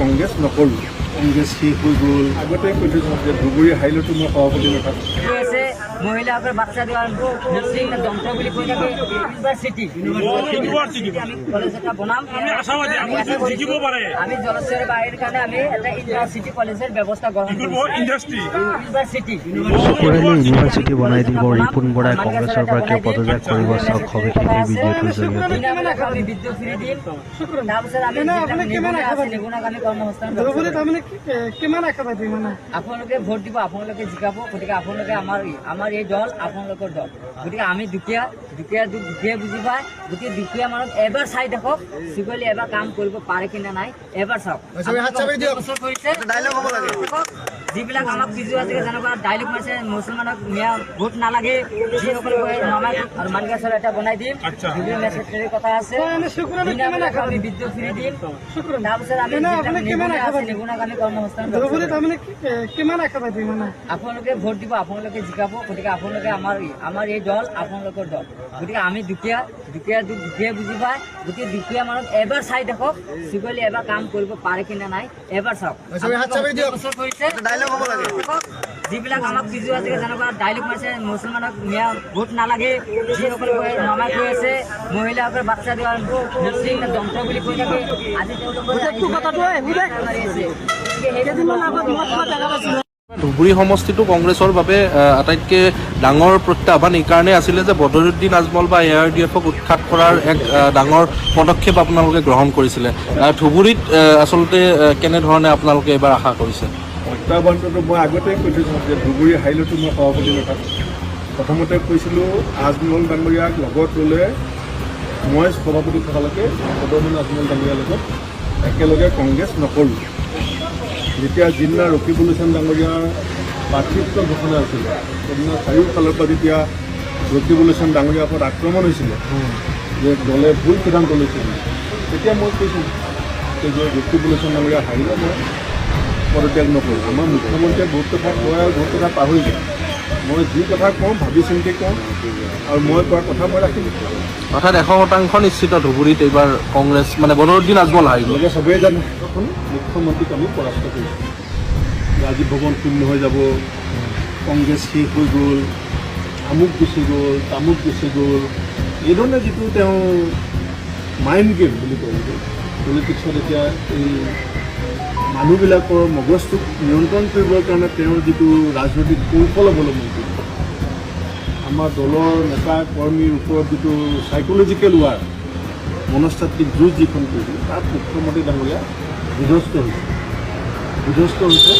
কংগ্ৰেছ নকৰোঁ। কংগ্ৰেছ শেষ হৈ গ'ল। আগতে কৈ থৈছোঁ যে ধুবুৰী হাইলতো মই সভাপতি নাথাকোঁ। মহিলাদের বাচ্চা দেওয়ার মুসলিম যন্ত্র বলে কই থাকে ইউনিভার্সিটি আমি কলেজ একটা বনাম আমি জলস্বরের বাইরের কারণে আমি একটা ইউনিভার্সিটি কলেজের ব্যবস্থা গ্রহণ করব। ইউনিভার্সিটি ইউনিভার্সিটি বনাই দিব। ৰিপুণ বৰাই কংগ্ৰেছৰ পৰা কিয় পদত্যাগ কৰিব চাওক সবিশেষ এই ভিডিঅ'টোৰ জৰিয়তে। আমি বিদ্যুৎ ফ্ৰী দিম। তাৰপিছত আমি নিগুণাগামী কৰ্মসংস্থান আপোনালোকে ভোট দিব, আপোনালোকে জিকাব। গতিকে আপোনালোকে আমাৰ এই দল আপোনালোকৰ দল। গতিকে আমি দুখীয়া বুজি পায়। গতিকে দুখীয়া মানুহ এবাৰ চাই দেখক চুকলি এবাৰ কাম কৰিব পাৰে কিনা নাই এবাৰ চাওক। যিবিলাক আমাক বিজু আছে যেনেকুৱা ডাইলগ মাৰিছে মুছলমানক ভোট নালাগে যিসকলে নমাই আৰু মালিকাচৰ এটা বনাই দিম। মেছেজৰ কথা আছে আমি বিদ্যুৎ ফ্ৰী দিম। তাৰপিছত আমি নিগুণাগামী কৰ্মসংস্থান আপোনালোকে ভোট দিব, আপোনালোকে জিকাব। গতিকে আপোনালোকে আমাৰ এই দল আপোনালোকৰ দল। গতিকে আমি দুখীয়া বুজি পায়। গতিকে দুখীয়া মানুহ এবাৰ চাই দেখক চুকলি এবাৰ কাম কৰিব পাৰে কিনা নাই এবাৰ চাওক। যিবিলাক আমাক বিজু আছে যেনেকুৱা ডাইলগ মাৰিছে মুছলমানক ভোট নালাগে যিসকলে নমাই কৈ আছে মহিলাসকলে বাচ্চা দেওয়াৰ মুসলিম যন্ত্ৰ বলে কই থাকে আজি ধুবুৰী সমষ্টিটো কংগ্ৰেছৰ বাবে আটাইতকৈ ডাঙৰ প্ৰত্যাহ্বান এইকাৰণে আছিলে যে বদৰুদ্দিন আজমল বা ARDFক উৎখাত কৰাৰ এক ডাঙৰ পদক্ষেপ আপোনালোকে গ্ৰহণ কৰিছিলে। ধুবুৰীত আচলতে কেনেধৰণে আপোনালোকে এইবাৰ আশা কৰিছে? প্ৰত্যাহ্বানটো মই আগতেই কৈ থৈছোঁ যে ধুবুৰী হাইলতো মই সভাপতি নাথাকোঁ। প্ৰথমতে কৈছিলোঁ আজমল ডাঙৰীয়াক লগত ল'লে মই সভাপতি থকালৈকে বদৰুদ্দিন আজমল ডাঙৰীয়াৰ লগত একেলগে কংগ্ৰেছ নকৰোঁ। যেতিয়া জিন্না ৰকিবুল হুছেইন ডাঙৰীয়াৰ প্ৰাৰ্থিত্ব ঘোষণা হৈছিলে সেইদিনা চাৰিওফালৰ পৰা যেতিয়া ৰকিবুল হুছেইন ডাঙৰীয়াৰ ওপৰত আক্ৰমণ হৈছিলে যে দলে ভুল সিদ্ধান্ত লৈছিল, তেতিয়া মই কৈছোঁ যে ৰকিবুল হুছেইন ডাঙৰীয়া হাৰিলে মই পদত্যাগ নকৰোঁ। আমাৰ মুখ্যমন্ত্ৰীয়ে বহুত কথা কয় আৰু বহুত কথা পাহৰি যায়। মই যি কথা কওঁ ভাবি চিন্তি কওঁ আৰু মই কোৱা কথা মই ৰাখিম। অৰ্থাৎ 100% নিশ্চিত ধুবুৰীত এইবাৰ কংগ্ৰেছ মানে বদৰুদ্দিন আজমল হাৰিব। গতিকে চবেই জানো মুখ্যমন্ত্ৰীক আমি পৰাস্ত কৰিছোঁ। ৰাজীৱ ভৱন শূন্য হৈ যাব, কংগ্ৰেছ শেষ হৈ গ'ল, আমুক গুচি গ'ল, তামুক গুচি গ'ল, এইধৰণে যিটো তেওঁ মাইণ্ড গেম বুলি কয় পলিটিক্সত এতিয়া এই মানুহবিলাকৰ মগজটোক নিয়ন্ত্ৰণ কৰিবৰ কাৰণে তেওঁৰ যিটো ৰাজনৈতিক কৌশল অৱলম্বন কৰিব, আমাৰ দলৰ নেতা কৰ্মীৰ ওপৰত যিটো চাইক'লজিকেল ৱাৰ মনস্তাত্ত্বিক যুঁজ যিখন কৰিছিল তাত মুখ্যমন্ত্ৰী ডাঙৰীয়া বিধ্বস্ত হৈছে।